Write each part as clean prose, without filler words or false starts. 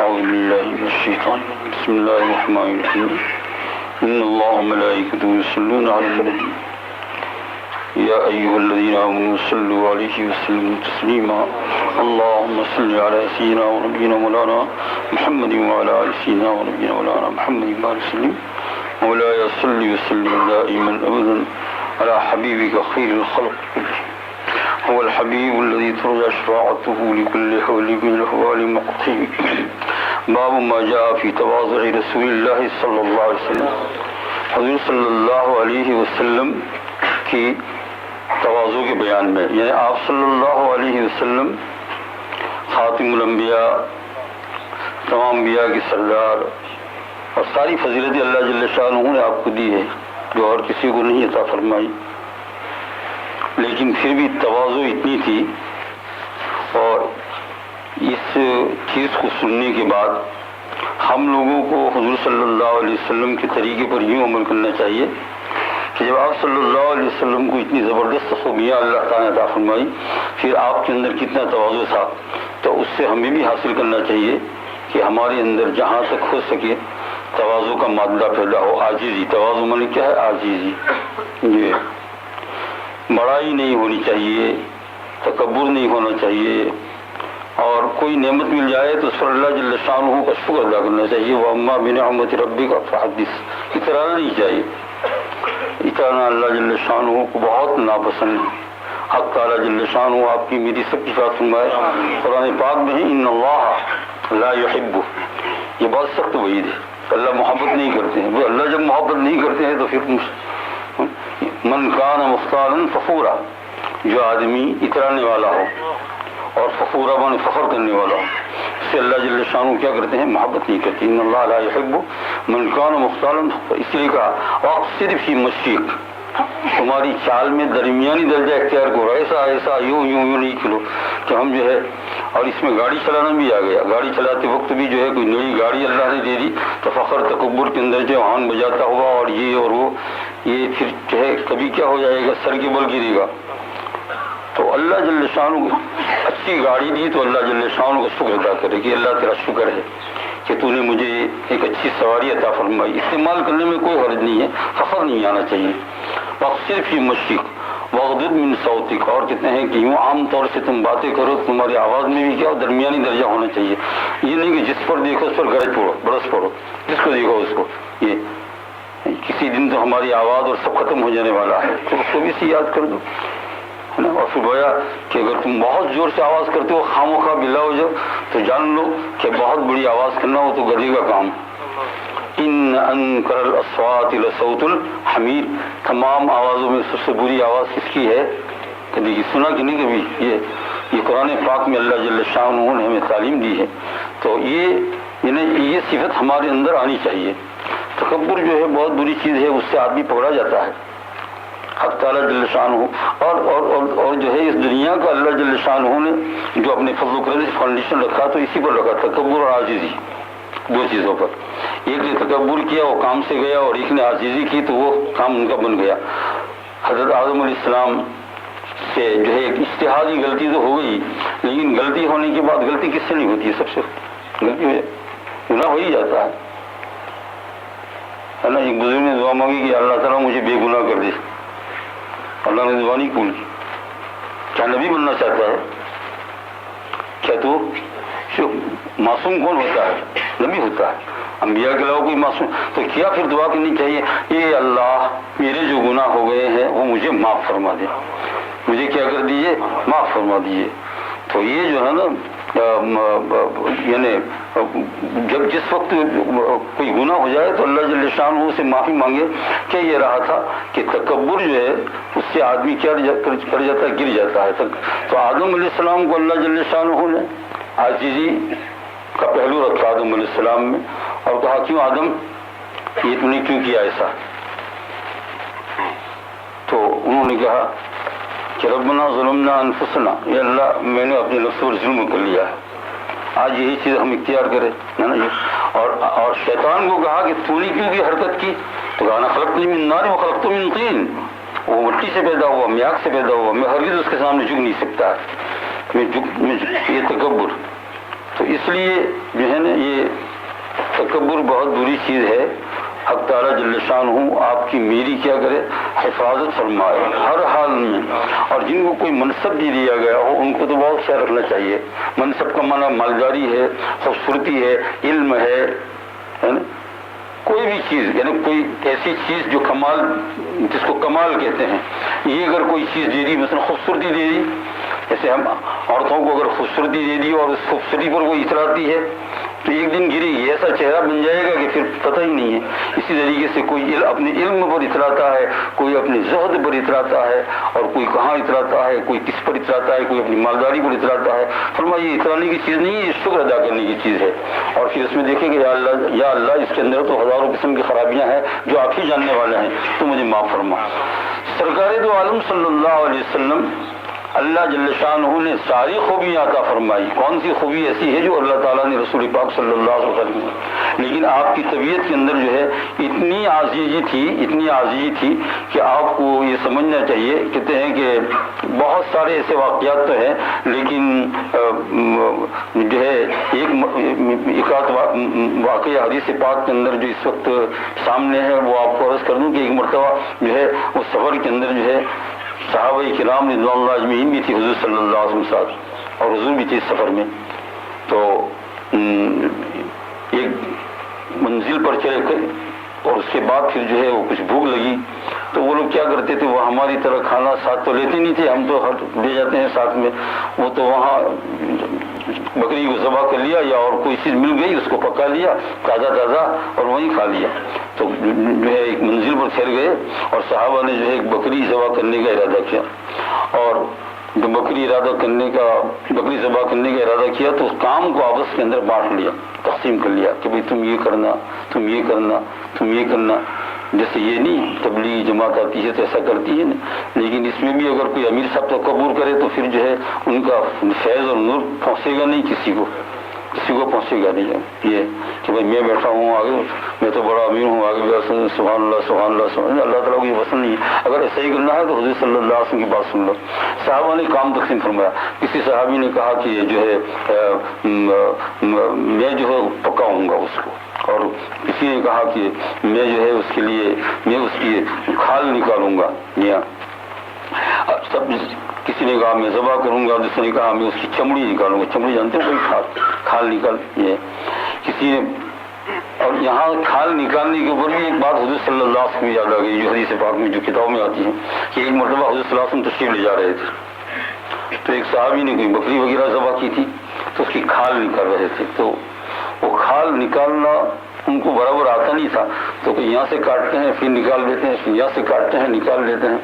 أعوذ بالله من الشيطان الرجيم بسم الله الرحمن الرحيم إن الله وملائكته يصلون على النبي يا أيها الذين آمنوا صلوا عليه وسلموا تسليما اللهم صل على سيدنا ونبينا مولانا محمد وعلى آل سيدنا ونبينا مولانا محمد وعلى وسلم مولاي صل وسلم دائما أبدا على حبيبك خير الخلق كلهم هو الحبيب الذي ترجى شفاعته لكل حول من الأحوال مقتهم باب ما جاء في تواضع رسول الله صلی اللہ علیہ وسلم حضور صلی اللہ علیہ وسلم کی تواضع کے بیان میں، یعنی آپ صلی اللہ علیہ وسلم خاتم الانبیاء، تمام انبیاء کی سردار، اور ساری فضیلت اللہ جل شانہ نے آپ کو دی ہے جو اور کسی کو نہیں عطا فرمائی، لیکن پھر بھی تواضع اتنی تھی، اور اس چیز کو سننے کے بعد ہم لوگوں کو حضور صلی اللہ علیہ وسلم کے طریقے پر یوں عمل کرنا چاہیے کہ جب آپ صلی اللہ علیہ وسلم کو اتنی زبردست خوبیاں اللہ تعالیٰ نے عطا فرمائی، پھر آپ کے اندر کتنا تواضع تھا، تو اس سے ہمیں بھی حاصل کرنا چاہیے کہ ہمارے اندر جہاں تک ہو سکے تواضع کا مادہ پیدا ہو، عاجزی۔ تواضع معنی کیا ہے؟ عاجزی، یہ بڑائی نہیں ہونی چاہیے، تکبر نہیں ہونا چاہیے، اور کوئی نعمت مل جائے تو اس پر اللہ جل شانہ کا شکر ادا کرنا چاہیے۔ وَأَمَّا بِنِعْمَةِ رَبِّكَ فَحَدِّثْ، اترانا نہیں چاہیے، اترانا اللہ جل شانہ کو بہت ناپسند ہے۔ حق تعالیٰ جل شانہ آپ کی میری سب کی بات فرمائے قرآن پاک میں ہے ان اللہ لا يحب، یہ بہت سخت وعید ہے، اللہ محبت نہیں کرتے ہیں۔ اللہ جب محبت نہیں کرتے ہیں تو پھر من کان مختالا فخورا، جو آدمی اترانے والا ہو اور فخورا من فخر کرنے والا ہو، اس سے اللہ جل شانہ کیا کرتے ہیں؟ محبت نہیں کرتے۔ ان اللہ لا يحب من کان مختالا فخورا، اس لیے کہا واقصد فی مشیک، تمہاری چال میں درمیانی درجہ اختیار کرو، ایسا ایسا یوں یوں یوں نہیں چلو کہ ہم جو ہے۔ اور اس میں گاڑی چلانا بھی آ گیا، گاڑی چلاتے وقت بھی جو ہے کوئی نئی گاڑی اللہ نے دے دی تو فخر تکبر کے اندر جو ہارن بجاتا ہوا اور یہ اور وہ، یہ پھر جو ہے کبھی کیا ہو جائے گا، سر کے بل گرے گا۔ تو اللہ جل شانہ اچھی گاڑی دی تو اللہ جل شانہ کا شکر ادا کرے کہ اللہ تیرا شکر ہے کہ تو نے مجھے ایک اچھی سواری عطا فرمائی۔ استعمال کرنے میں کوئی حرج نہیں ہے، فخر نہیں آنا چاہیے۔ واقصد فی مشیک واغضض من صوتک، اور کہتے ہیں کہ یوں عام طور سے تم باتیں کرو تمہاری آواز میں بھی کیا درمیانی درجہ ہونا چاہیے، یہ نہیں کہ جس پر دیکھو اس پر گرج پڑو، برس پڑو، جس کو دیکھو اس کو۔ یہ کسی دن تو ہماری آواز اور سب ختم ہو جانے والا ہے، تو اس کو بھی سے یاد کر دو، ہے نا۔ اور پھر گویا کہ اگر تم بہت زور سے آواز کرتے ہو خامخواہ بلا ہو جاؤ تو جان لو کہ بہت بڑی آواز کرنا ہو تو گدھے کا کام۔ ان انکر الاصوات لصوت الحمیر، تمام آوازوں میں سب سے بری آواز کس کی ہے؟ کبھی سنا کہ نہیں کبھی؟ یہ قرآن پاک میں اللہ جل شانہ نے ہمیں تعلیم دی ہے، تو یہ صفت ہمارے اندر آنی چاہیے۔ تکبر جو ہے بہت بری چیز ہے، اس سے آدمی پکڑا جاتا ہے۔ حق تعالیٰ جل شانہ اور جو ہے اس دنیا کا اللہ جل شانہ نے جو اپنے فضل و کرم سے فاؤنڈیشن رکھا تو اسی پر رکھا، تکبر اور عاجزی، دو چیزوں پر۔ ایک نے تکبر کیا وہ کام سے گیا، اور ایک نے عاجزی کی تو وہ کام ان کا بن گیا۔ حضرت آدم علیہ السلام سے جو ہے ایک اجتہادی غلطی تو ہو گئی، لیکن غلطی ہونے کے بعد غلطی کس سے نہیں ہوتی ہے؟ سب سے غلطی گناہ ہو ہی جاتا ہے نا۔ ایک بزرگ نے دعا مانگی کہ اللہ تعالیٰ مجھے بے گناہ کر دے، اللہ نے دعا نہیں قبول کی۔ کیا نبی بننا چاہتا ہے کیا؟ تو معصوم کون ہوتا ہے؟ نبی ہوتا ہے، انبیاء کے علاوہ کوئی معصوم تو کیا پھر دعا کرنی چاہیے، اے اللہ میرے جو گناہ ہو گئے ہیں وہ مجھے معاف فرما دے، مجھے کیا کر دیجیے؟ معاف فرما دیجیے۔ تو یہ جو ہے نا یعنی جب جس وقت کوئی گناہ ہو جائے تو اللہ جل شانہ سے معافی مانگے کہ یہ رہا تھا کہ تکبر جو ہے اس سے آدمی کیا کر جاتا ہے؟ گر جاتا ہے۔ تو آدم علیہ السلام کو اللہ جل شانہ نے عاجزی کا پہلو رکھا آدم علیہ السلام میں، اور کہا کیوں آدم یہ تم نے کیوں کیا ایسا؟ تو انہوں نے کہا کہ ربنا ظلمنا انفسنا، یا اللہ میں نے اپنے نفس پر ظلم کر لیا ہے، آج یہی چیز ہم اختیار کریں، ہے نا۔ اور شیطان کو کہا کہ تو نے کیوں کی حرکت کی؟ تو کہا انا خلقتنی من نار وخلقتہ من طین، وہ مٹی سے پیدا ہوا، میں آگ سے پیدا ہوا، میں ہرگز اس کے سامنے جھک نہیں سکتا، یہ تکبر تو اس لیے جو ہے نا یہ تکبر بہت بری چیز ہے. حق تعالیٰ جل شانہ آپ کی میری کیا کرے، حفاظت فرمائے ہر حال میں. اور جن کو کوئی منصب بھی دیا گیا ہو ان کو تو بہت خیال رکھنا چاہیے. منصب کا معنی مالداری ہے، خوبصورتی ہے، علم ہے نا، کوئی بھی چیز، یعنی کوئی ایسی چیز جو کمال، جس کو کمال کہتے ہیں، یہ اگر کوئی چیز دے دی، مثلا خوبصورتی دے دی، جیسے ہم عورتوں کو اگر خوبصورتی دے دی اور اس خوبصورتی پر کوئی اتراتی ہے تو ایک دن گرے گی، ایسا چہرہ بن جائے گا کہ پھر پتہ ہی نہیں ہے. اسی طریقے سے کوئی اپنے علم پر اتراتا ہے، کوئی اپنے زہد پر اتراتا ہے، اور کوئی کہاں اتراتا ہے، کوئی کس پر اتراتا ہے، کوئی اپنی مالداری پر اتراتا ہے. فرمایا یہ اترانے کی چیز نہیں ہے، یہ شکر ادا کرنے کی چیز ہے. اور پھر اس میں دیکھیں کہ یا اللہ اس کے اندر تو ہزاروں قسم کی خرابیاں ہیں جو آپ ہی جاننے والے ہیں، تو مجھے معاف فرما. سرکار دو عالم صلی اللہ علیہ وسلم اللہ جل شانہ نے ساری خوبیاں عطا فرمائی. کون سی خوبی ایسی ہے جو اللہ تعالیٰ نے رسول پاک صلی اللہ علیہ وسلم نے، لیکن آپ کی طبیعت کے اندر جو ہے اتنی عاجزی تھی کہ آپ کو یہ سمجھنا چاہیے. کہتے ہیں کہ بہت سارے ایسے واقعات تو ہیں، لیکن جو ہے ایک آدھ واقعہ حدیث پاک کے اندر جو اس وقت سامنے ہے وہ آپ کو عرض کر دوں کہ ایک مرتبہ جو ہے اس سفر کے اندر جو ہے صحابہ کرام رضوان اللہ اجمعین بھی تھی حضور صلی اللہ علیہ وسلم ساتھ، اور حضور بھی تھی اس سفر میں. تو ایک منزل پر چلے گئے اور اس کے بعد پھر جو ہے وہ کچھ بھوک لگی تو وہ لوگ کیا کرتے تھے، وہ ہماری طرح کھانا ساتھ تو لیتے نہیں تھے، ہم تو لے جاتے ہیں ساتھ میں. وہ تو وہاں بکری کو ذبح کر لیا یا اور کوئی چیز مل گئی اس کو پکا لیا تازہ اور وہیں کھا لیا. تو جو ہے ایک منزل پر ٹھہر گئے اور صحابہ نے جو ہے ایک بکری ذبح کرنے کا ارادہ کیا، اور جو بکری ذبح کرنے کا ارادہ کیا تو اس کام کو آپس کے اندر بانٹ لیا، تقسیم کر لیا کہ بھئی تم یہ کرنا، تم یہ کرنا، تم یہ کرنا. جیسے یہ نہیں تبلیغی جماعت آتی ہے تو ایسا کرتی ہے نا، لیکن اس میں بھی اگر کوئی امیر صاحب تو قبول کرے تو پھر جو ہے ان کا فیض اور نور پہنچے گا نہیں، کسی کو پہنچے گا نہیں. یہ کہ بھائی میں بیٹھا ہوں آگے، میں تو بڑا امیر ہوں، آگے سبحان اللہ سبحان اللہ سبحان اللہ. اللہ تعالیٰ کو یہ پسند نہیں ہے. اگر ایسا ہی کرنا ہے تو حضور صلی اللہ علیہ وسلم کی بات سن لو. صحابہ نے کام تقسیم فرمایا. کسی صحابی نے کہا کہ جو ہے میں جو ہے پکاؤں گا اس کو، اور کسی نے کہا کہ میں جو ہے اس کے لیے میں اس کی کھال نکالوں گا. سب کسی نے کہا میں ذبح کروں گا، دوسرے نے کہا میں اس کی چمڑی نکالوں گا. چمڑی جانتے ہیں کوئی کھال نکال یہ کسی نے. اور یہاں کھال نکالنے کے اوپر بھی ایک بات حضور صلی اللہ علیہ وسلم یاد آ گئی جو حدیث پاک میں جو کتاب میں آتی ہے کہ ایک مرتبہ حضور صلی اللہ علیہ وسلم تشریف لے جا رہے تھے تو ایک صحابی نے کوئی بکری وغیرہ ذبح کی تھی تو اس کی کھال نکال رہے تھے. تو وہ کھال نکالنا ان کو برابر آتا نہیں تھا، تو کہ یہاں سے کاٹتے ہیں پھر نکال لیتے ہیں، پھر یہاں سے کاٹتے ہیں نکال لیتے ہیں.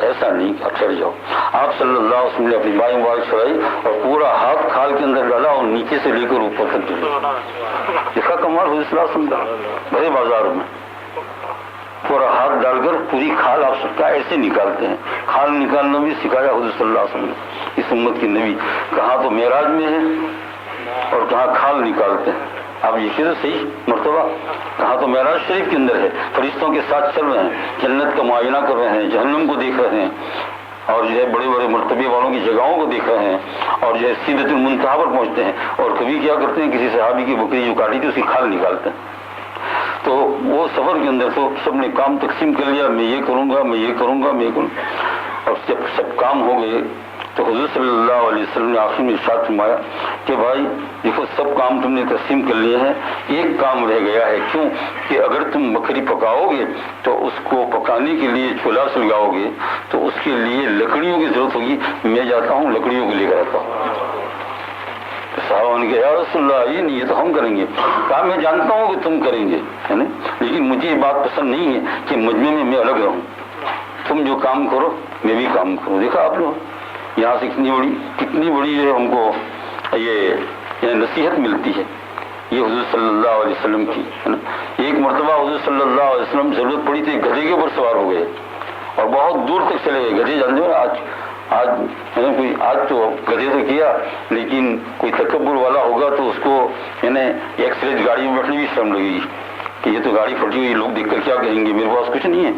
ایسا نہیں کہ چڑھ جاؤ. آپ صلی اللہ علیہ وسلم نے اپنی بائیں مبارک چڑھائی اور پورا ہاتھ کھال کے اندر ڈالا اور نیچے سے لے کر اوپر تک ڈالا. اس کا کمال حضور صلی اللہ علیہ وسلم کا بڑے بازار میں پورا ہاتھ ڈال کر پوری کھال آپ سب کا ایسے نکالتے ہیں. کھال نکالنا بھی سکھایا حضور صلی اللہ علیہ وسلم نے. اس امت کے نبی کہاں تو معراج میں ہے اور کہاں کھال نکالتے ہیں. آپ یہ تو صحیح مرتبہ کہاں تو معراج شریف کے اندر ہے، فرشتوں کے ساتھ چل رہے ہیں، جنت کا معائنہ کر رہے ہیں، جہنم کو دیکھ رہے ہیں، اور جو ہے بڑے بڑے مرتبے والوں کی جگہوں کو دیکھ رہے ہیں، اور جو ہے سدرۃ المنتہا پر پہنچتے ہیں. اور کبھی کیا کرتے ہیں کسی صحابی کی بکری جو کاٹی تھی اس کی کھال نکالتے ہیں. تو وہ سفر کے اندر تو سب نے کام تقسیم کر لیا، میں یہ کروں گا، میں یہ کروں گا، میں یہ کروں. اور جب سب کام ہو گئے تو حضور صلی اللہ علیہ وسلم نے آخر میں ارشاد فرمایا کہ بھائی دیکھو سب کام تم نے تقسیم کر لیے ہیں، ایک کام رہ گیا ہے. کیوں کہ اگر تم بکری پکاؤ گے تو اس کو پکانے کے لیے چولہا سلگاؤ گے تو اس کے لیے لکڑیوں کی ضرورت ہوگی. میں جاتا ہوں لکڑیوں کو لے کر آتا ہوں. صحابہ نے کہا یا رسول اللہ یہ نہیں، یہ تو ہم کریں گے. کہا میں جانتا ہوں کہ تم کریں گے ہے نا، لیکن مجھے یہ بات پسند نہیں ہے کہ مجمع میں الگ رہوں. تم جو کام کرو میں بھی کام کروں. دیکھا آپ لوگ یہاں سے کتنی بڑی جو ہے ہم کو یہ نصیحت ملتی ہے. یہ حضور صلی اللہ علیہ وسلم کی ہے نا. ایک مرتبہ حضور صلی اللہ علیہ وسلم ضرورت پڑی تھی، گدھے کے اوپر سوار ہو گئے اور بہت دور تک چلے گئے. گدھے جانتے ہو آج تو گدھے تو کیا، لیکن کوئی تکبر والا ہوگا تو اس کو یعنی ایکسپریس گاڑی میں بیٹھنے بھی شرم لگے گی. کہ یہ تو گاڑی پھٹی ہوئی، لوگ دیکھ کر کیا کہیں گے، میرے پاس کچھ نہیں ہے،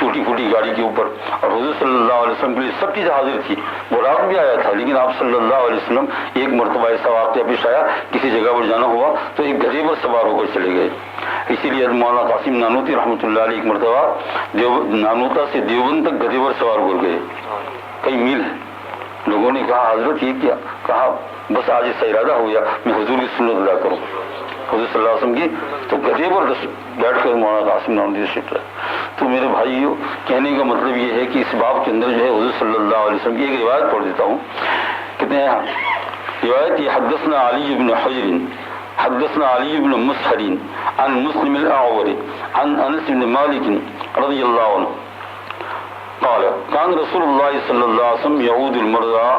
ٹوٹی پھوٹی گاڑی کے اوپر. اور حضور صلی اللہ علیہ وسلم کے لیے سب چیز حاضر تھی، براق بھی آیا تھا، لیکن آپ صلی اللہ علیہ وسلم ایک مرتبہ ایسا واقعہ پیش آیا، کسی جگہ پر جانا ہوا تو ایک گدھے پر سوار ہو کر چلے گئے. اسی لیے مولانا قاسم نانوتی رحمۃ اللہ علیہ ایک مرتبہ نانوتا سے دیوبند تک گدھے پر سوار ہو گئے، کئی میل ہے. لوگوں نے کہا حضرت یہ کیا؟ کہا بس آج اس کا ارادہ ہو گیا میں حضور کی سنت ادا کروں، حضور صلی اللہ علیہ وسلم کی. تو گدھے پر بیٹھ کر مولانا قاسم نانوتی سے رہے. تو میرے بھائیو، کہنے کا مطلب یہ ہے کہ اس باب کے اندر جو ہے حضور صلی اللہ علیہ وسلم کی ایک روایت پڑھ دیتا ہوں. کہتے ہیں روایت یہ حدثنا علی بن حجر حدثنا علی بن مسحر عن مسلم الاعور عن انس بن مالک رضی اللہ عنہ قال كان رسول الله صلى الله عليه وسلم يعود المرضى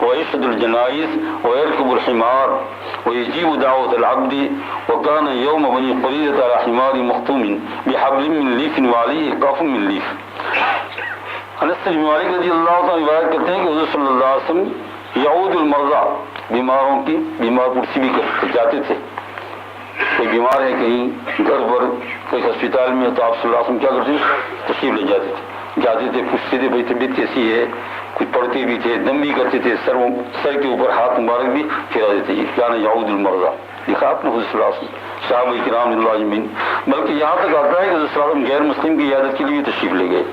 ويشهد الجنائز ويركب الحمار ويجيب دعوة العبد وكان يوم بني قريظة على حمار مختوم بحبل من ليف وعليه قاف من ليف. انس بن مالک رضی اللہ عنہ روایت کرتے ہیں کہ حضور صلی اللہ علیہ وسلم یعود المرضى بیماروں کی بیمار پرسی بھی جاتے تھے. کوئی بیمار ہے کہیں گھر پر کوئی ہسپتال میں تو آپ صلی اللہ علیہ وسلم کیا کرتے تھے؟ تشریف لے جاتے تھے، پوچھتے تھے بھائی طبیعت کیسی ہے، کچھ پڑھتے بھی تھے، دم بھی کرتے تھے، سر کے اوپر ہاتھ مبارک بھی پھیرا دیتے تھے. کیا نا یعود المرضى لکھا آپ نے حضور صلی اللہ علیہ وسلم صحابہ کرام رضی اللہ اجمعین. بلکہ یہاں تک آتا ہے کہ حضور صلی اللہ علیہ وسلم غیر مسلم کی عیادت کے لیے تشریف لے گئے،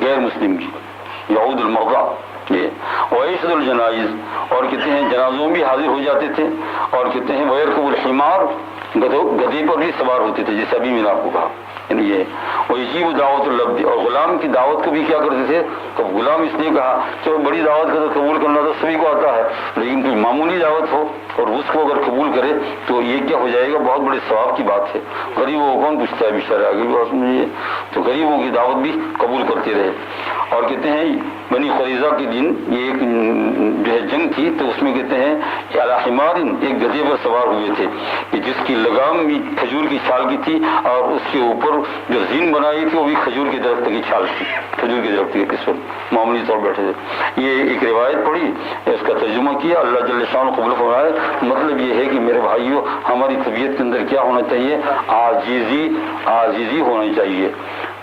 غیر مسلم کی یعود المرضى ویشهد الجنائز. اور کہتے ہیں جنازوں بھی حاضر ہو جاتے تھے. اور کہتے ہیں ویرکب الحمار، گدھے پر بھی سوار ہوتے تھے، جیسے ابھی میں نے آپ کو کہا. یعنی یہ ویجیب دعوت العبد، اور غلام کی دعوت کو بھی کیا کرتے تھے. تو غلام اس لیے کہا چلو بڑی دعوت کا تو قبول کرنا تو سبھی کو آتا ہے، لیکن کوئی معمولی دعوت ہو اور اس کو اگر قبول کرے تو یہ کیا ہو جائے گا، بہت بڑے ثواب کی بات ہے. غریبوں کو کون پوچھتا ہے بیچارہ، آگے بھی بات سمجھیے. تو غریبوں کی دعوت بھی قبول کرتے رہے. اور کہتے ہیں بنی قریظہ کے دن یہ ایک جو ہے جنگ تھی، تو اس میں کہتے ہیں علی حمار، ایک گدھے پر سوار ہوئے تھے کہ جس کی لگام بھی کھجور کی چھال کی تھی، اور اس کے اوپر جو زین بنائی تھی وہ بھی کھجور کے درخت کی چھال تھی، کھجور کے درخت کے قسم معمولی طور بیٹھے تھے. یہ ایک روایت پڑھی، اس کا ترجمہ کیا، اللہ جل شانہ قبول فرمائے. مطلب یہ ہے کہ میرے بھائیوں، ہماری طبیعت کے اندر کیا ہونا چاہیے، عاجزی ہونی چاہیے.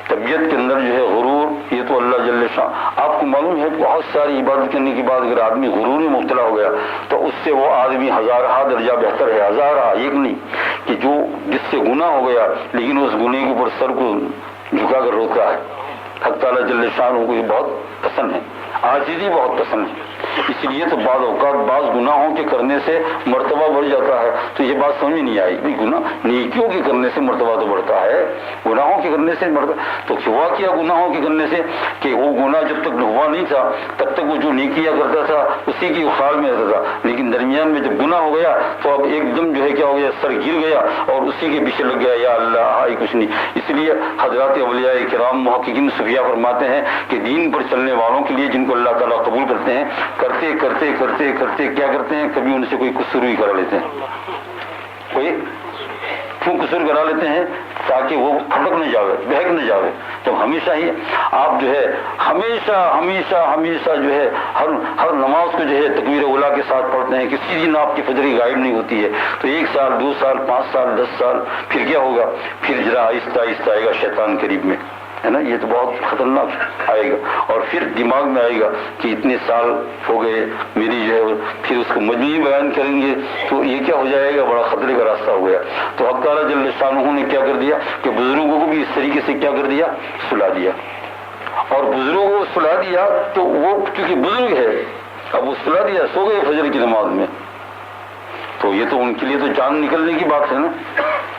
طبیعت کے اندر جو ہے غرور، یہ تو اللہ جل شانہ، آپ کو معلوم ہے بہت ساری عبادت کرنے کے بعد اگر آدمی غرور میں مبتلا ہو گیا تو اس سے وہ آدمی ہزارہ درجہ بہتر ہے، ہزارہ ایک نہیں، کہ جو جس سے گناہ ہو گیا لیکن اس گناہ کے اوپر سر کو جھکا کر روتا ہے. حق تعالیٰ جل شانہ کو یہ بہت پسند ہے، عاجزی بہت پسند ہے. اس لیے تو بعض اوقات بعض گناہوں کے کرنے سے مرتبہ بڑھ جاتا ہے. تو یہ بات سمجھ نہیں آئی کہ گناہ نیکیوں کے کرنے سے مرتبہ تو بڑھتا ہے، گناہوں کے کرنے سے مرتبہ تو ہوا کیا گناہوں کے کرنے سے کہ وہ گناہ جب تک ہوا نہیں تھا تب تک وہ جو نیکیاں کرتا تھا اسی کی خیال میں رہتا تھا، لیکن درمیان میں جب گناہ ہو گیا تو اب ایک دم جو ہے کیا ہو گیا، سر گر گیا اور اسی کے پیچھے لگ گیا، یا اللہ ہائی کچھ نہیں. اس لیے حضرات اولیاء کرام محققین صوفیاء فرماتے ہیں کہ دین پر چلنے والوں کے لیے جن کو اللہ تعالیٰ قبول کرتے ہیں، کرتے کرتے کرتے کرتے کیا کرتے ہیں، کبھی ان سے کوئی قصور بھی کرا لیتے ہیں. کوئی کیوں قصور کرا لیتے ہیں؟ تاکہ وہ پھٹک نہ جاوے، بہک نہ جاوے. تو ہمیشہ ہی آپ جو ہے ہمیشہ ہمیشہ ہمیشہ جو ہے ہر نماز کو جو ہے تکبیر اولیٰ کے ساتھ پڑھتے ہیں. کسی دن آپ کی فجر غائب نہیں ہوتی ہے. تو 1 سال 2 سال 5 سال 10 سال پھر کیا ہوگا، پھر ذرا آہستہ آہستہ آئے گا شیطان قریب میں، ہے نا. یہ تو بہت خطرناک آئے گا. اور پھر دماغ میں آئے گا کہ اتنے سال ہو گئے میری جو ہے، پھر اس کو مجموعی بیان کریں گے تو یہ کیا ہو جائے گا، بڑا خطرے کا راستہ ہو گیا. تو حق تعالیٰ جل شانہ نے کیا کر دیا کہ بزرگوں کو بھی اس طریقے سے کیا کر دیا، سلا دیا. اور بزرگوں کو سلا دیا تو وہ چونکہ بزرگ ہے، اب وہ سلا دیا، سو گئے فجر کی نماز میں، تو یہ تو ان کے لیے تو جان نکلنے کی بات ہے نا.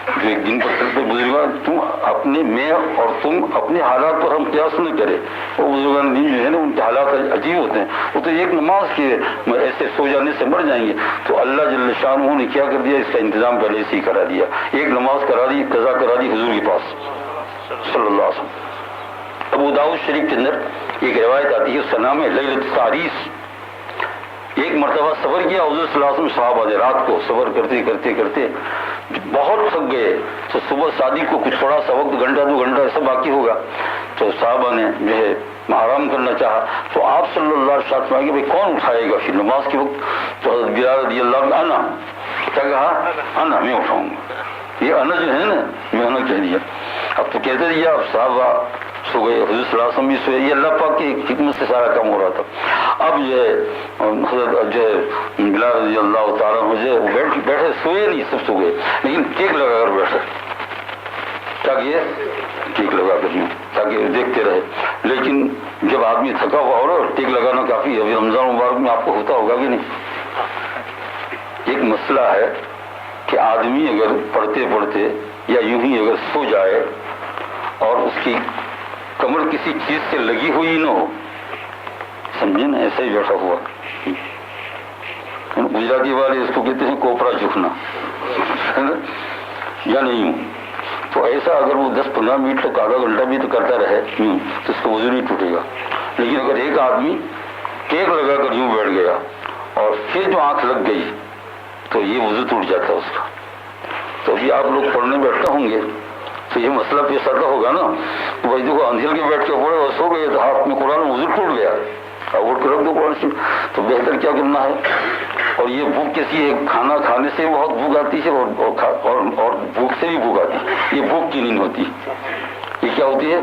جو ایک دن پر چلتے بزرگان، تم اپنے میں اور تم اپنے حالات پر ہم قیاس نہ کرے. وہ بزرگان دین جو ہے نا ان کے حالات عجیب ہوتے ہیں. وہ تو ایک نماز کے ایسے سو جانے سے مر جائیں گے. تو اللہ جل شانہ نے کیا کر دیا، اس کا انتظام پہلے سے ہی کرا دیا. ایک نماز کرا دی، قضا کرا دی حضور کے پاس صلی اللہ علیہ وسلم. ابو داؤد شریف کے اندر ایک روایت آتی ہے، اس کا نام ہے لیلۃ التعریس. ایک مرتبہ سفر کیا حضور صلی اللہ علیہ وسلم، صحابہ نے رات کو سفر کرتے کرتے کرتے بہت تھک گئے. تو صبح صادق کو کچھ تھوڑا سا وقت، گھنٹہ 2 گھنٹہ ایسا باقی ہوگا، تو صحابہ نے جو ہے آرام کرنا چاہا. تو آپ صلی اللہ علیہ وسلم کہ بھائی کون اٹھائے گا پھر نماز کے وقت؟ تو حضرت بلال رضی اللہ عنہ انا، کیا کہا، انا، میں اٹھاؤں گا. یہ انا جو ہے نا میں انا کہہ دیا. اب تو کہتے تھے آپ صحابہ سو گئے, حضور صلی اللہ علیہ وسلم بھی سوئے, یہ اللہ پاک کی حکمت سے سارا کام ہو رہا تھا. اب جو ہے حضرت جو ہے بلال رضی اللہ تعالیٰ عنہ جو ہے بیٹھے سوئے نہیں, سب سو گئے, لیکن ٹیک لگا کر بیٹھے تاکہ ٹیک لگا کر یوں تاکہ دیکھتے رہے. لیکن جب آدمی تھکا ہوا ہو رہا ٹیک لگانا کافی ہے. ابھی رمضان مبارک میں آپ کو ہوتا ہوگا کہ نہیں, ایک مسئلہ ہے کہ آدمی اگر پڑھتے پڑھتے یا یوں ہی اگر سو جائے اور اس کی کمر کسی چیز سے لگی ہوئی نہ ہو, سمجھے نا, ایسا ہی بیٹھا ہوا, گجراتی والے اس کو کہتے ہیں کوپرا جھکنا یا نہیں ہوں, تو ایسا اگر وہ 10-15 منٹ تک آدھا گھنٹہ بھی تو کرتا رہے یوں تو اس کا وضو نہیں ٹوٹے گا. لیکن اگر ایک آدمی ٹیک لگا کر یوں بیٹھ گیا اور پھر جو آنکھ لگ گئی تو یہ وضو ٹوٹ جاتا ہے اس کا. تو ابھی آپ لوگ پڑھنے بیٹھتے ہوں گے تو یہ مسئلہ پیش آتا ہوگا نا, بھائی دیکھو اندھیل کے بیٹھ کے پڑھے اور سو گئے تو ہاتھ میں قرآن وضو ٹوٹ گیا, اب اٹھ کے رکھ دو قرآن سے, تو بہتر کیا کرنا ہے. اور یہ بھوک کیسی ہے, کھانا کھانے سے بہت بھوک آتی ہے اور بھوک سے بھی بھوک آتی ہے. یہ بھوک کی نہیں ہوتی, یہ کیا ہوتی ہے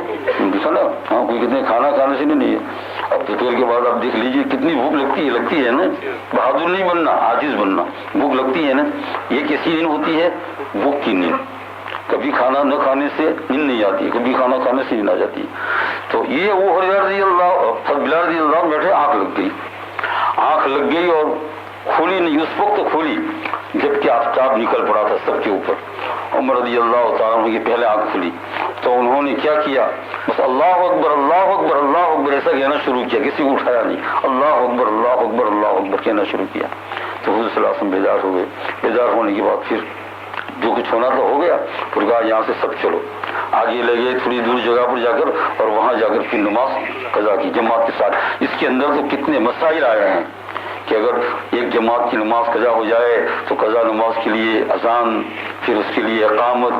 دیکھا نا, ہاں کوئی کہتے ہیں کھانا کھانے سے نہیں ہے. اب دوپہر کے بعد آپ دیکھ لیجیے کتنی بھوک لگتی ہے نا, بہادر نہیں بننا, عاجز بننا, بھوک لگتی ہے نا. یہ کیسی نیند ہوتی ہے, بھوک کی نیند. کبھی کھانا نہ کھانے سے نیند نہیں آتی, کبھی کھانا کھانے سے نیند آ جاتی. تو یہ وہ رضی اللہ بلال رضی اللہ بیٹھے, آنکھ لگ گئی اور کھولی نہیں, اس وقت کھولی جبکہ آفتاب نکل پڑا تھا سب کے اوپر. عمر رضی اللہ تعالیٰ عنہ کی پہلے آنکھ کھلی تو انہوں نے کیا کیا, بس اللہ اکبر اللہ اکبر اللہ اکبر ایسا کہنا شروع کیا, کسی کو اٹھایا نہیں, اللہ اکبر اللہ اکبر اللہ اکبر کہنا شروع کیا. تو حضور صلی اللہ علیہ وسلم بیدار ہو گئے. بیدار ہونے کے بعد پھر جو کچھ ہونا تھا ہو گیا, پھر کہا یہاں سے سب چلو. آگے لے گئے تھوڑی دور جگہ پر جا کر اور وہاں جا کر پھر نماز قضا کی جماعت کے ساتھ. اس کے اندر تو کتنے مسائل آئے ہیں کہ اگر ایک جماعت کی نماز قضا ہو جائے تو قضا نماز کے لیے اذان, پھر اس کے لیے اقامت,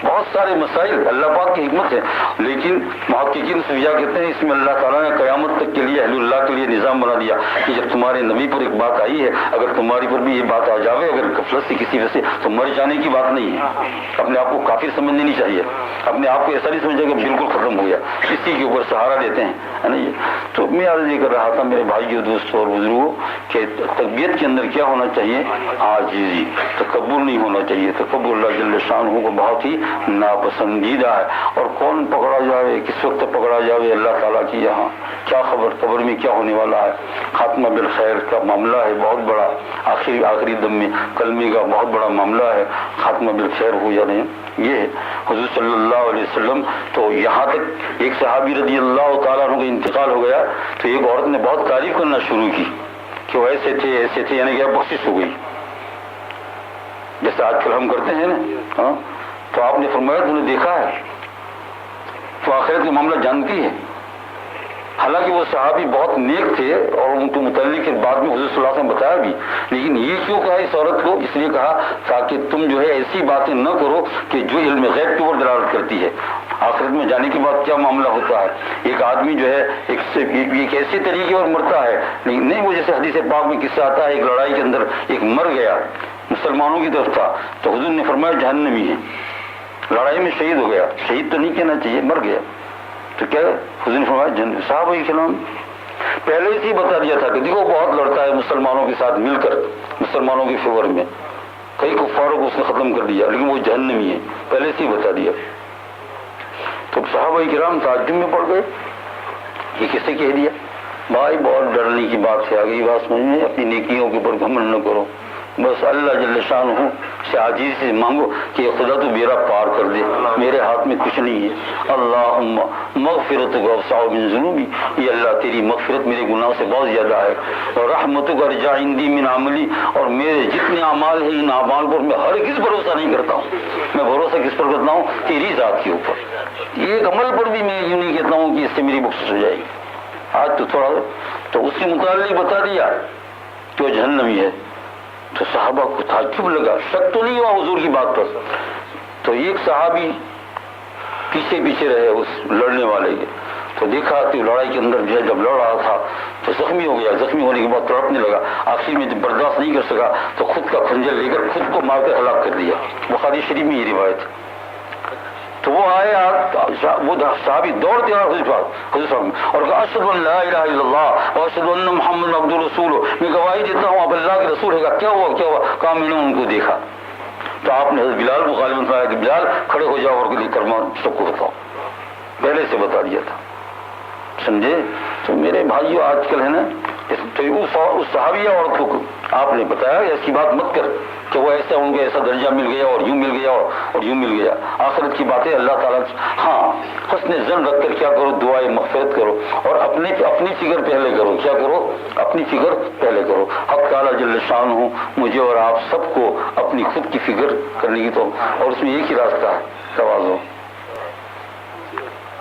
بہت سارے مسائل اللہ پاک کی حکمت ہے. لیکن محققین صوفیاء کہتے ہیں اس میں اللہ تعالیٰ نے قیامت تک کے لیے اہل اللہ کے لیے نظام بنا دیا کہ جب تمہارے نبی پر ایک بات آئی ہے, اگر تمہاری پر بھی یہ بات آ جاوے اگر غفلت سے کسی وجہ سے, تو مر جانے کی بات نہیں ہے. اپنے آپ کو کافر سمجھنے نہیں چاہیے, اپنے آپ کو ایسا نہیں سمجھے کہ بالکل ختم ہو گیا, اسی کے اوپر سہارا لیتے ہیں, ہے نا. یہ تو میں عرض یہ کر رہا تھا میرے بھائیوں دوستوں اور بزرگوں کہ تربیت کے اندر کیا ہونا چاہیے, عاجزی, تکبر نہیں ہونا چاہیے. تکبر اللہ جل شانہ کو بہت ہی ناپسندیدہ ہے. اور کون پکڑا جائے, کس وقت پکڑا جائے, اللہ تعالیٰ کی یہاں کیا خبر, قبر میں کیا ہونے والا ہے. خاتمہ بالخیر کا معاملہ ہے بہت بڑا, آخری دم میں کلمے کا بہت بڑا معاملہ ہے, خاتمہ بالخیر ہو یا نہیں. یہ ہے حضور صلی اللہ علیہ وسلم. تو یہاں تک ایک صحابی رضی اللہ تعالیٰ عنہ کا انتقال ہو گیا تو ایک عورت نے بہت تعریف کرنا شروع کی کہ وہ ایسے تھے, یعنی کہ بخشش ہو گئی جیسے آج کل ہم کرتے ہیں نا. ہاں تو آپ نے فرمایا تم نے دیکھا ہے, تو آخرت کا معاملہ جانتی ہے. حالانکہ وہ صحابی بہت نیک تھے اور ان کے متعلق بعد میں حضور صلی اللہ علیہ وسلم بتایا بھی, لیکن یہ کیوں کہا اس عورت کو, اس لیے کہا تاکہ تم جو ہے ایسی باتیں نہ کرو کہ جو علم غیب کے اوپر دلالت کرتی ہے. آخرت میں جانے کے بعد کیا معاملہ ہوتا ہے, ایک آدمی جو ہے ایک ایسے طریقے پر مرتا ہے, لیکن نہیں وہ جیسے حدیث پاک میں قصہ آتا ہے, ایک لڑائی کے اندر ایک مر گیا, مسلمانوں کی طرف تھا, تو حضور نے فرمایا جہنمی ہے, لڑائی میں شہید ہو گیا. شہید تو نہیں کہنا چاہیے, مر گیا. تو کیا حضور نے فرمایا جہنم. صاحب وہی کلام پہلے سے ہی بتا دیا تھا کہ دیکھو بہت لڑتا ہے مسلمانوں کے ساتھ مل کر, مسلمانوں کے فیور میں, کئی کفاروں کو اس نے ختم کر دیا, لیکن وہ جہنمی ہے, پہلے سے ہی بتا دیا. تو صحابہ کرام تعجب میں پڑ گئے, یہ کسے کہہ دیا. بھائی بہت ڈرنے کی بات ہے, آگے بات سمجھ میں, اپنی نیکیوں کے اوپر گھمنڈ نہ کرو, بس اللہ جل شانہ سے عاجزی سے مانگو کہ خدا تو بیڑا پار کر دے, میرے ہاتھ میں کچھ نہیں ہے. اللہم مغفرتک اوسع من ذنوبی, یہ اللہ تیری مغفرت میرے گناہ سے بہت زیادہ ہے, اور رحمتک ارجع عندی من عملی, اور میرے جتنے اعمال ہیں ان اعمال پر میں ہرگز بھروسہ نہیں کرتا ہوں. میں بھروسہ کس پر کرتا ہوں, تیری ذات کے اوپر. ایک عمل پر بھی میں یوں نہیں کہتا ہوں کہ اس سے میری بخشش ہو جائے گی. آج تو تھوڑا تو اس کے متعلق بتا دیا کہ وہ جہنمی ہے. تو صحابہ کو تعجب لگا, شک تو نہیں ہوا حضور کی بات پر. تو ایک صحابی پیچھے رہے اس لڑنے والے کے, تو دیکھا کہ لڑائی کے اندر جو ہے جب لڑ رہا تھا تو زخمی ہو گیا، زخمی ہونے کے بعد تڑپنے لگا، آخر میں جب برداشت نہیں کر سکا تو خود کا خنجر لے کر خود کو مار کر ہلاک کر دیا۔ بخاری شریف میں یہ روایت ہے۔ تو وہ آئے، وہ صحابی دوڑتے آئے حضرت اور کہا اشہد ان لا الہ الا اللہ واشہد ان محمد عبد الرسول، میں گواہی دیتا ہوں آپ اللہ کے رسول ہے۔ کیا ہوا کیا ہوا؟ کہا میں نے ان کو دیکھا۔ تو آپ نے حضرت بلال کو غالباً فرمایا کہ بلال کھڑے ہو جاؤ اور کلمہ سب کو بتاؤ، پہلے سے بتا دیا تھا، سمجھے؟ تو میرے بھائیو آج کل ہے نا، تو اس صحابیہ عورت کو آپ نے بتایا ایسی بات مت کر کہ وہ ایسا ان کو ایسا درجہ مل گیا اور یوں مل گیا اور یوں مل گیا۔ آخرت کی باتیں اللہ تعالیٰ، ہاں حسن ظن رکھ کر کیا کرو، دعائے مغفرت کرو اور اپنی فکر پہلے کرو۔ کیا کرو؟ اپنی فکر پہلے کرو۔ حق تعالیٰ جل شان ہوں مجھے اور آپ سب کو اپنی خود کی فکر کرنے کی، تو اور اس میں ایک ہی راستہ ہے، تواضع۔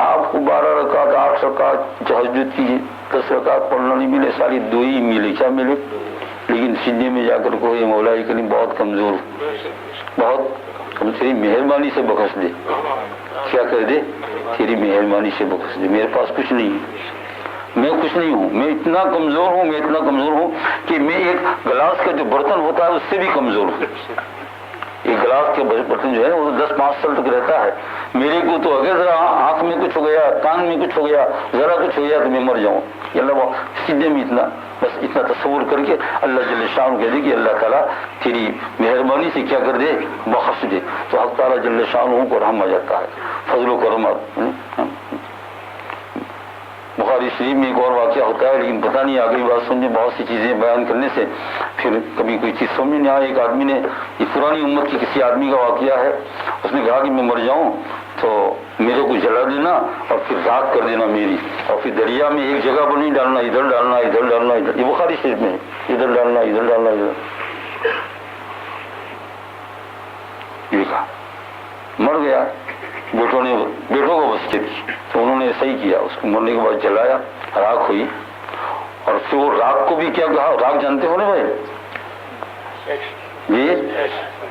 آپ کو 12 رکعت 8 رکعت تہجد کی 10 رکعت پڑھنا نہیں ملے، ساری 2 ہی ملے، کیا ملے؟ لیکن سینے میں جا کر کو یہ مولا کریم بہت کمزور، بہت کم، تیری مہربانی سے بخش دے۔ کیا کر دے؟ تیری مہربانی سے بخش دے، میرے پاس کچھ نہیں، میں کچھ نہیں ہوں، میں اتنا کمزور ہوں، میں اتنا کمزور ہوں کہ میں ایک گلاس کا جو برتن ہوتا ہے اس سے بھی کمزور ہوں۔ ایک گلاس کے برتن جو ہے وہ 10-5 سال تک رہتا ہے، میرے کو تو اگر ذرا آنکھ میں کچھ ہو گیا، کان میں کچھ ہو گیا، ذرا کچھ ہو گیا تو میں مر جاؤں۔ اللہ سیدھے میں اتنا، بس اتنا تصور کر کے اللہ جل شان کہہ دے کہ اللہ تعالیٰ تیری مہربانی سے کیا کر دے؟ بخش دے، تو حق تعالیٰ جل شان کو رحم آ جاتا ہے، فضل و کرم۔ بخاری شریف میں ایک اور واقعہ ہوتا ہے، لیکن پتہ نہیں آگے بات سننے بہت سی چیزیں بیان کرنے سے پھر کبھی کوئی چیز سمجھ نہیں آئی۔ ایک آدمی نے، یہ پرانی امت کی کسی آدمی کا واقعہ ہے، اس نے کہا کہ میں مر جاؤں تو میرے کو جلا دینا اور پھر راکھ کر دینا میری، اور پھر دریا میں ایک جگہ پر نہیں ڈالنا، ادھر ڈالنا ادھر ڈالنا ادھر، یہ بخاری شریف میں ہے، ادھر ڈالنا ادھر ڈالنا ادھر۔ یہ کہا، مر گیا، بیٹوں کو وصیت کی تو انہوں نے صحیح کیا، اس کو مرنے کے بعد جلایا، راکھ ہوئی، اور پھر وہ راکھ کو بھی کیا کہا؟ راکھ جانتے ہو نا بھائی جی،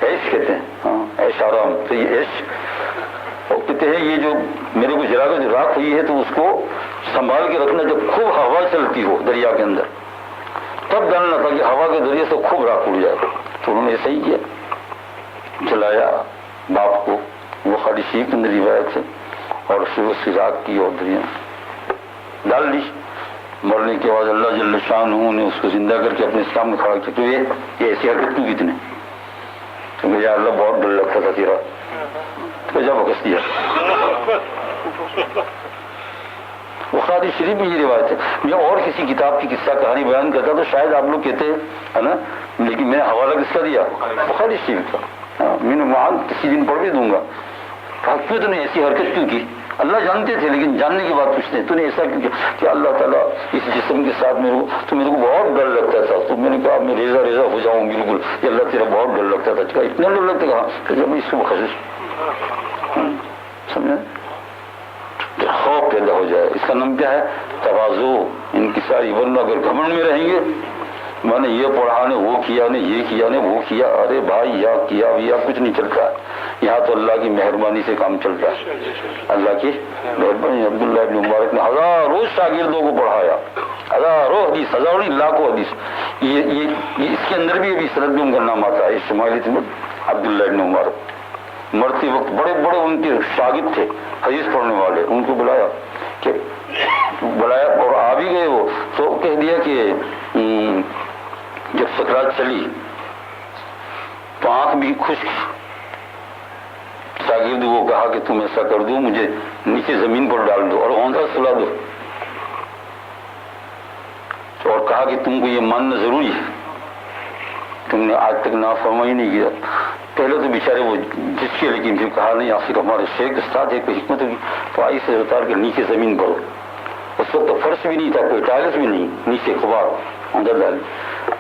ایش کہتے ہیں، ہاں ایش آرام، تو یہ ایش وہ کہتے ہیں یہ جو میرے کو جلا کر جو راکھ ہوئی ہے تو اس کو سنبھال کے رکھنا، جب خوب ہوا چلتی ہو دریا کے اندر تب ڈالنا تاکہ ہوا کے ذریعے سے خوب راکھ اڑ جائے۔ تو انہوں نے صحیح کیا، جلایا باپ کو، وہ خالی شریف کے اندر روایت ہے، اور پھر اس کی راکھ کی اور دریا ڈال دی۔ مرنے کے بعد اللہ جل شانہ نے اس کو زندہ کر کے اپنے سامنے کھڑا کیا، تو یہ ایسی حرکت کیوں کتنے؟ تو یا اللہ بہت ڈر لگتا تھا تیرا، تو جا بکس دیا۔ بخاری شریف میں یہ روایت ہے۔ میں اور کسی کتاب کی قصہ کہانی بیان کرتا تو شاید آپ لوگ کہتے ہے نا، لیکن میں حوالہ کس کا دیا؟ بخاری شریف کا۔ میں نے وہاں کسی دن پڑھ بھی دوں گا، کیوں تو نے ایسی حرکت کیوں کی؟ اللہ جانتے تھے لیکن جاننے کے بعد پوچھتے ہیں تو نے ایسا کیوں کیا کہ اللہ تعالیٰ اس جسم کے ساتھ میں تو میرے کو بہت ڈر لگتا تھا، تو میں نے کہا میں ریزہ ریزہ ہو جاؤں بالکل، یہ اللہ تیرا بہت ڈر لگتا تھا۔ کہا اتنا ڈر لگتا تھا کہ جب اس کو خزش سمجھا، خوف پیدا ہو جائے، اس کا نام کیا ہے؟ تواضع، انکساری۔ ورنہ اگر گھمنڈ میں رہیں گے، میں نے یہ پڑھا نے وہ کیا نے یہ کیا نے وہ کیا، ارے بھائی یا کیا یا کچھ نہیں چلتا، یہاں تو اللہ کی مہربانی سے کام چلتا ہے، اللہ کی مہربانی۔ عبداللہ ابن مبارک نے ہزاروں شاگردوں کو پڑھایا، ہزاروں حدیث، ہزاروں نہیں لاکھوں حدیث۔ یہ اس کے اندر بھی ابھی سند میں ان کا نام آتا ہے، شمالی عبداللہ ابن مبارک۔ مرتے وقت بڑے بڑے ان کے شاگرد تھے حدیث پڑھنے والے، ان کو بلایا اور آ بھی گئے وہ، تو کہہ دیا کہ جب سکرات چلی تو آنکھ بھی خشک، شاگرد کو کہا کہ تم ایسا کر دو، مجھے نیچے زمین پر ڈال دو اور اوندا سلا دو، اور کہا کہ تم کو یہ ماننا ضروری ہے، تم نے آج تک نافرمانی نہیں کیا۔ پہلے تو بیچارے وہ جس کے، لیکن پھر کہا نہیں، آخر ہمارے شیخ استاد ہے، کوئی حکمت ہوگی، تو آئی سے اتار کے نیچے زمین پر، اس وقت تو فرش بھی نہیں تھا، کوئی ٹائلس بھی نہیں، نیچے غبار اندر ڈال،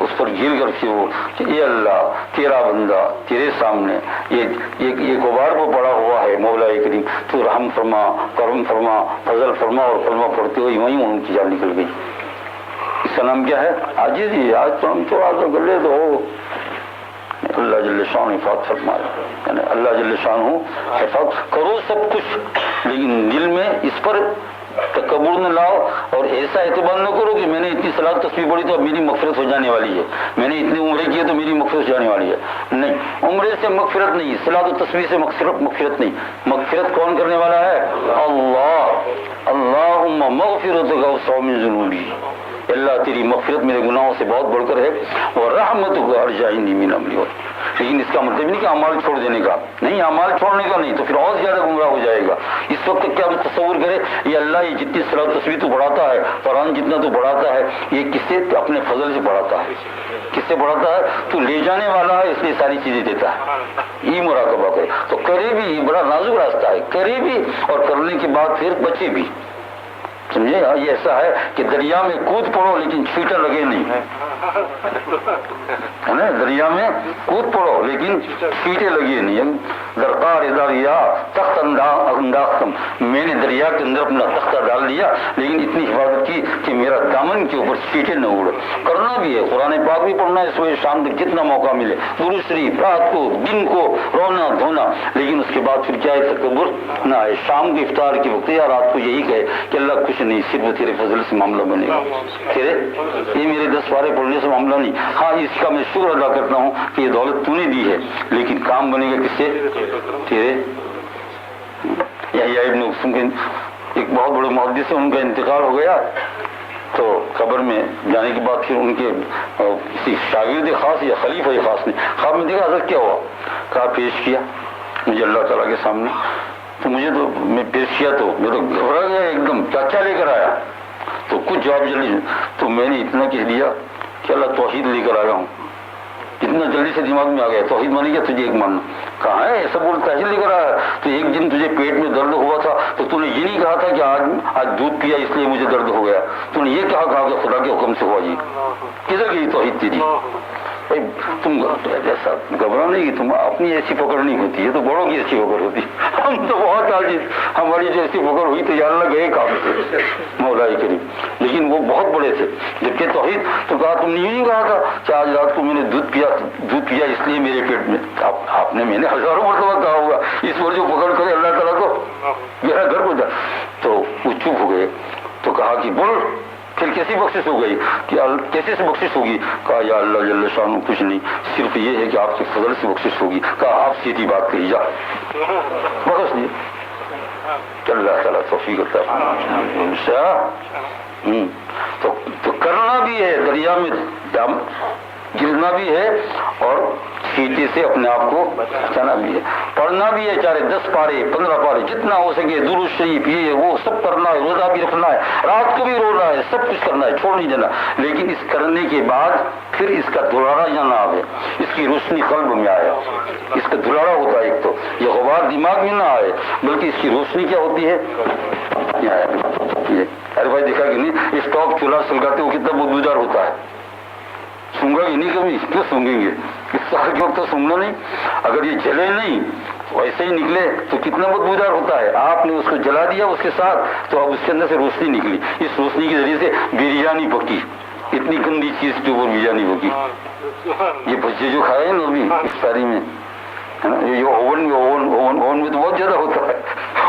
اس پر گر کر کے وہ کہ اے اللہ تیرا بندہ تیرے سامنے یہ غبار پر پڑا ہوا ہے، مولا کریم تو رحم فرما، کرم فرما، فضل فرما، اور کلمہ پڑھتے ہوئے وہیں ان کی جان نکل گئی۔ اس کا نام کیا ہے؟ عاجزی۔ آج تو ہم تھوڑا سا کر لے تو ہو، اللہ جل شان حفاظت فرمائے، یعنی اللہ جل شان حفاظت کرو سب کچھ، لیکن دل میں اس پر تکبر نہ لاؤ اور ایسا اعتبار نہ کرو کہ میں نے اتنی صلاۃ تسبیح پڑھی تو اب میری مغفرت ہو جانے والی ہے، میں نے اتنی عمرے کی ہے تو میری مغفرت ہو جانے والی ہے. نہیں، عمرے سے مغفرت نہیں، صلاۃ و تسبیح سے مغفرت نہیں. مغفرت کون کرنے والا ہے؟ اللہ. اللہم مغفرتک اوسع من ذنوبی، اللہ تیری مغفرت میرے گناہوں سے بہت بڑھ کر ہے، اور رحمتک ارجعنی من امری. لیکن اس کا مطلب نہیں کہ اعمال چھوڑ دینے کا، نہیں، اعمال چھوڑنے کا نہیں، تو پھر اور زیادہ گمراہ ہو جائے گا. اس وقت کیا تصور کرے، یہ اللہ یہ جتنی صلاۃ تسبیح تو بڑھاتا ہے، قرآن جتنا تو بڑھاتا ہے، یہ کس سے؟ اپنے فضل سے بڑھاتا ہے. کس سے بڑھاتا ہے؟ تو لے جانے والا ہے اس لیے ساری چیزیں دیتا ہے. یہ مراقبہ کرے تو کرے بھی، بڑا نازک راستہ ہے، کرے بھی اور کرنے کے بعد پھر بچے بھی. سمجھے؟ یہ ایسا ہے کہ دریا میں کود پڑو لیکن چھیٹا لگے نہیں، ہے نا؟ دریا میں کود پڑو لیکن چھیٹے لگے نہیں. درکار دریا تخت انداختم، میں نے دریا کے اندر اپنا تختہ ڈال دیا لیکن اتنی حفاظت کی کہ میرا دامن کے اوپر چھیٹے نہ اڑے. کرنا بھی ہے، قرآن پاک بھی پڑھنا ہے صبح شام تک جتنا موقع ملے، درود شریف رات کو دن کو رونا دھونا، لیکن اس کے بعد پھر کیا ہے؟ تکبر نہ آئے. شام کے افطار کے وقت یا رات کو یہی کہے کہ اللہ کچھ نہیں، صرف تیرے فضل سے معاملہ بنے گا، تیرے یہ میرے 10 پارے پڑھنے سے معاملہ نہیں. ہاں اس کا میں شکر ادا کرتا ہوں کہ یہ دولت تو نے دی ہے، لیکن کام بنے گا کس سے؟ تیرے. یحییٰ ابن اکثم کے ایک بہت بڑے محدث ہیں، ان کا انتقال ہو گیا تو قبر میں جانے کے بعد پھر ان کے کسی شاگرد خاص یا خلیفہ خاص نے خواب میں دیکھا، حضرت کیا ہوا؟ کہا پیش کیا مجھے اللہ تعالیٰ کے سامنے، تو مجھے تو میں پیش کیا تو میں تو گھبرا گیا ایک دم، کیا لے کر آیا؟ تو کچھ جواب جلدی، تو میں نے اتنا کہہ دیا کہ اللہ توحید لے کر آیا ہوں. اتنا جلدی سے دماغ میں آ گیا، توحید مانی کیا تجھے ایک ماننا. کہاں ہے ایسا بول توحید لے کر آیا؟ تو ایک دن تجھے پیٹ میں درد ہوا تھا تو تو نے یہ نہیں کہا تھا کہ آج دودھ پیا اس لیے مجھے درد ہو گیا، تو نے یہ کہا کہ خدا کے حکم سے ہوا. جی کدھر گئی توحید تیری؟ تم ایسا گھبرا نہیں کہ تم اپنی ایسی پکڑ نہیں ہوتی ہے، تو بڑوں کی ایسی پکڑ ہوتی. ہم تو بہت عاجز، ہماری جو ایسی پکڑ ہوئی تو یا اللہ گئے کام سے مولا کریم، لیکن وہ بہت بڑے تھے. جبکہ توحید تو کہا تم نے یہ نہیں کہا تھا کہ آج رات کو میں نے دودھ پیا اس لیے میرے پیٹ میں. آپ نے، میں نے ہزاروں مرتبہ کہا ہوگا اس پر جو پکڑ کرے اللہ تعالیٰ کو میرا گھر کو جا. تو وہ چپ ہو گئے تو کہا کہ بول پھر کیسی بخشش ہو گئی؟ کہ کیسے سے بخشش ہوگی؟ کہا یا اللہ جل شانہ کچھ نہیں، صرف یہ ہے کہ آپ کے فضل سے بخشش ہوگی. کہا آپ سیدھی بات کہی، جا بخش دیے. اللہ تعالیٰ توفیق عطا فرمائے. تو کرنا بھی ہے، دریا میں گرنا بھی ہے اور سیٹی سے اپنے آپ کو بچانا بھی ہے. پڑھنا بھی ہے، چاہے 10 پارے 15 پارے جتنا ہو سکے، درود شریف یہ وہ سب کرنا ہے، روزہ بھی رکھنا ہے، رات کو بھی رونا ہے، سب کچھ کرنا ہے، چھوڑ نہیں دینا. لیکن اس کرنے کے بعد پھر اس کا دھڑارا یہاں نہ آئے، اس کی روشنی قلب میں آئے. اس کا دھڑارا ہوتا ہے، ایک تو یہ غبار دماغ میں نہ آئے بلکہ اس کی روشنی کیا ہوتی ہے؟ ارے بھائی دیکھا کہ نہیں اسٹاک چولہا سلگاتے وہ کتنا بدبودار ہوتا ہے. سونگا ہی نہیں کبھی، کیوں سونگیں گے؟ اس سال کے وقت تو سونگنا نہیں. اگر یہ جلے نہیں ویسے ہی نکلے تو کتنا بدبودار ہوتا ہے. آپ نے اس کو جلا دیا اس کے ساتھ تو اب اس کے اندر سے روشنی نکلی، اس روشنی کے ذریعے سے بریانی پکی. اتنی گندی چیز کے اوپر بریانی پکی. یہ بچے جو کھائے نا ابھی افطاری میں، ہے نا، یہ اوون میں تو بہت زیادہ ہوتا ہے.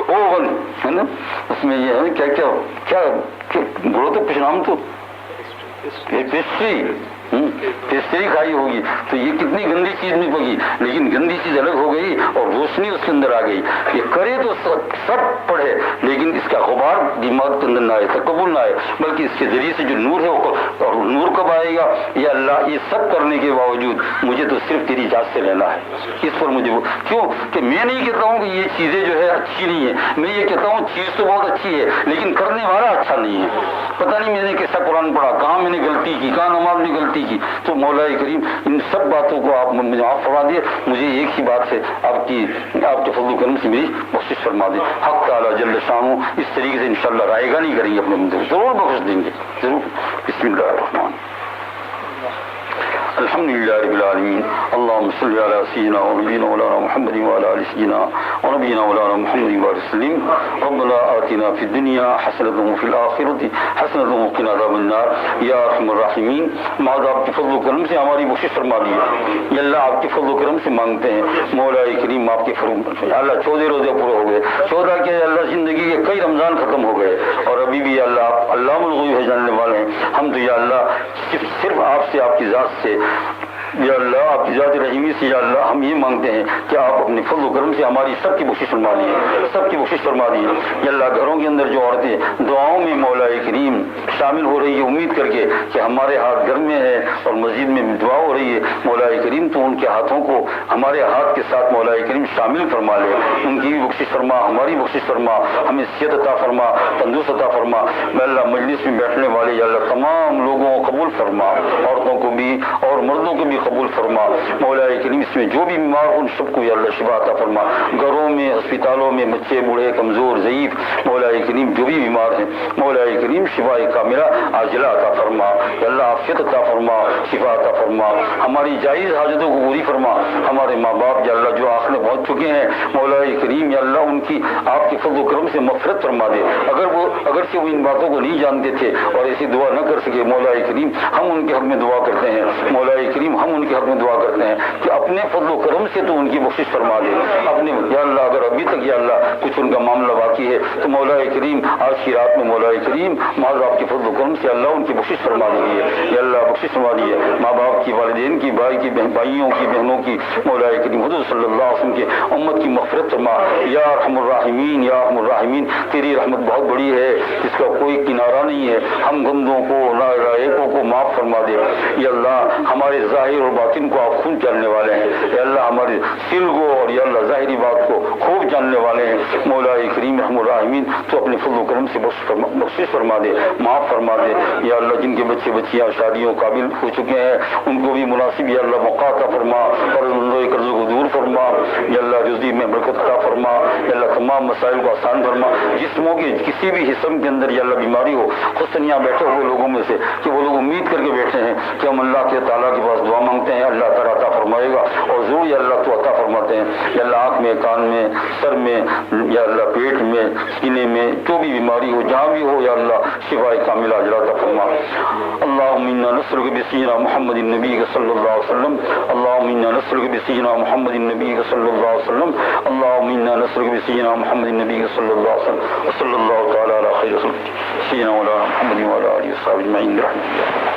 اوون ہے نا، اس میں یہ ہے کیا کیا کیا بولو تو کچھ نام تو پیسٹری کھائی ہوگی تو یہ کتنی گندی چیز میں پکی، لیکن گندی چیز الگ ہو گئی اور روشنی اس کے اندر آ گئی. یہ کرے تو سب پڑھے لیکن اس کا غبار دماغ کے اندر نہ آئے، تکبر نہ آئے، بلکہ اس کے ذریعے سے جو نور ہے وہ، اور نور کب آئے گا؟ یا اللہ یہ سب کرنے کے باوجود مجھے تو صرف تیری اجازت سے لینا ہے. اس پر مجھے کیوں کہ میں نہیں کہتا ہوں کہ یہ چیزیں جو ہے اچھی نہیں ہے، میں یہ کہتا ہوں چیز تو بہت اچھی ہے لیکن کرنے والا اچھا نہیں ہے. پتہ نہیں میں نے کیسا قرآن پڑھا، کہاں میں نے غلطی کی، کہاں نماز میں غلطی کی. تو مولا کریم ان سب باتوں کو آپ مجھے معاف فرما دیے. مجھے ایک ہی بات ہے آپ کے فضل و کرم سے میری بخشش فرما دیں. حق تعالیٰ جل شانہ اس طریقے سے انشاءاللہ رائے گا نہیں کریں گے، اپنے بندے کو ضرور بخش دیں گے ضرور. بسم اللہ الرحمن. الحمدللہ رب العالمین. اللہم صلی علی سیدنا و نبینا مولانا محمد وعلی آل سیدنا و نبینا مولانا محمد وسلم. ربنا آتنا فی الدنیا حسنۃ وفی الآخرۃ حسنۃ وقنا عذاب النار. یا ارحم الراحمین، معاذ آپ کے فضل و کرم سے ہماری بخشش فرما دیجیے. یا اللہ آپ کے فضل و کرم سے مانگتے ہیں مولا کریم آپ کے فرم. اللہ 14 روزے پورے ہو گئے، 14 کے اللہ زندگی کے کئی رمضان ختم ہو گئے، اور ابھی بھی اللہ آپ علام الغیوب ہے جاننے والے ہیں. ہم تو یا اللہ صرف آپ سے، آپ کی ذات سے، یا اللہ آپ کی ذات رحیمی سے یا اللہ ہم یہ مانگتے ہیں کہ آپ اپنے فضل و کرم سے ہماری سب کی بخشش فرما دیجیے، سب کی بخشش فرما دیجیے. یا اللہ گھروں کے اندر جو عورتیں دعاؤں میں مولا کریم شامل ہو رہی ہے امید کر کے کہ ہمارے ہاتھ گھر میں ہے اور مسجد میں دعا ہو رہی ہے، مولا کریم تو ان کے ہاتھوں کو ہمارے ہاتھ کے ساتھ مولا کریم شامل فرما لے. ان کی بھی بخشش فرما، ہماری بخشش فرما، ہمیں صحت عطا فرما، تندرست عطا فرما. میں اللہ مجلس میں بیٹھنے والے یا اللہ تمام لوگوں کو قبول فرما، عورتوں کو بھی اور مردوں کو بھی قبول فرما. مولا کریم اس میں جو بھی بیمار ہو ان سب کو یا اللہ شفا عطا فرما. گھروں میں، ہسپتالوں میں بچے بوڑھے کمزور ضعیف مولا کریم جو بھی بیمار ہیں مولا کریم شفا کاملہ عاجلہ عطا فرما. یا اللہ عافیت عطا فرما، شفا عطا فرما. ہماری جائز حاجتوں کو پوری فرما. ہمارے ماں باپ یا اللہ جو آخر میں پہنچ چکے ہیں مولا کریم یا اللہ ان کی آپ کے فضل و کرم سے مغفرت فرما دے. اگرچہ وہ ان باتوں کو نہیں جانتے تھے اور ایسی دعا نہ کر سکے مولا کریم ہم ان کے حق میں دعا کرتے ہیں. مولا کریم ہم ان کے حق میں دعا کرتے ہیں کہ اپنے فضل و کرم سے تو ان کی بخشش فرما دے. اپنے یا اللہ اگر ابھی تک یا اللہ کچھ ان کا معاملہ باقی ہے تو مولا کریم آج کی رات میں مولا کریم معاذ آپ کے فضل و کرم سے اللہ ان کی بخشش فرما دیجیے. یا اللہ بخشش فرما دیجیے. ماں باپ کی، والدین کی، بھائی کی، بھائیوں کی، بہنوں کی مولا کریم حضور صلی اللہ علیہ وسلم کے امت کی مغفرت فرما. یا ارحم الراحمین، یا ارحم الراحمین تیری رحمت بہت بڑی ہے جس کا کوئی کنارہ نہیں ہے. ہم بندوں کو نالائقوں کو معاف فرما دے. یا اللہ ہمارے ظاہر اور باطن کو آپ خود جاننے والے ہیں. یا اللہ ہمارے دل کو اور یا اللہ ظاہری بات کو خوب جاننے والے ہیں. مولا کریم رحم الراحمین تو اپنے فضل و کرم سے بخشش فرما دے، معاف فرما دے. یا اللہ جن کے بچے بچیاں شادیوں قابل ہو چکے ہیں ان کو بھی مناسب یا اللہ موقع عطا فرما اور قرض کو دور فرما. یا اللہ رزق میں برکت عطا فرما. یا اللہ تمام مسائل کو آسان فرما. جسموں کے کسی بھی حصم کے اندر یا اللہ بیماری ہو، خصوصاً یہاں بیٹھے ہوئے لوگوں میں سے کہ وہ لوگ امید کر کے بیٹھے ہیں کہ ہم اللہ کے تعالیٰ کے پاس دعا مانگتے ہیں اللہ تعالیٰ عطا فرمائے گا اور ضرور یا اللہ تو عطا فرماتے ہیں. یا اللہ آنکھ میں، کان میں، سر میں یا اللہ پیٹ میں، سینے میں جو بھی بیماری ہو جہاں بھی ہو یا اللہ شفا کاملہ عاجلہ عطا فرما. اللہم انا نسألک بسیدنا محمد النبی صلی اللہ علیہ وسلم. اللہم انا نسألک بسیدنا محمد النبی صلی اللہ علیہ وسلم. اللہم انا نسألک بسیدنا محمد النبی صلی اللہ علیہ وسلم. وصلی اللہ تعالی علی خیر سیدنا مولانا محمد وعلی آلہ وصحبہ اجمعین برحمتہ.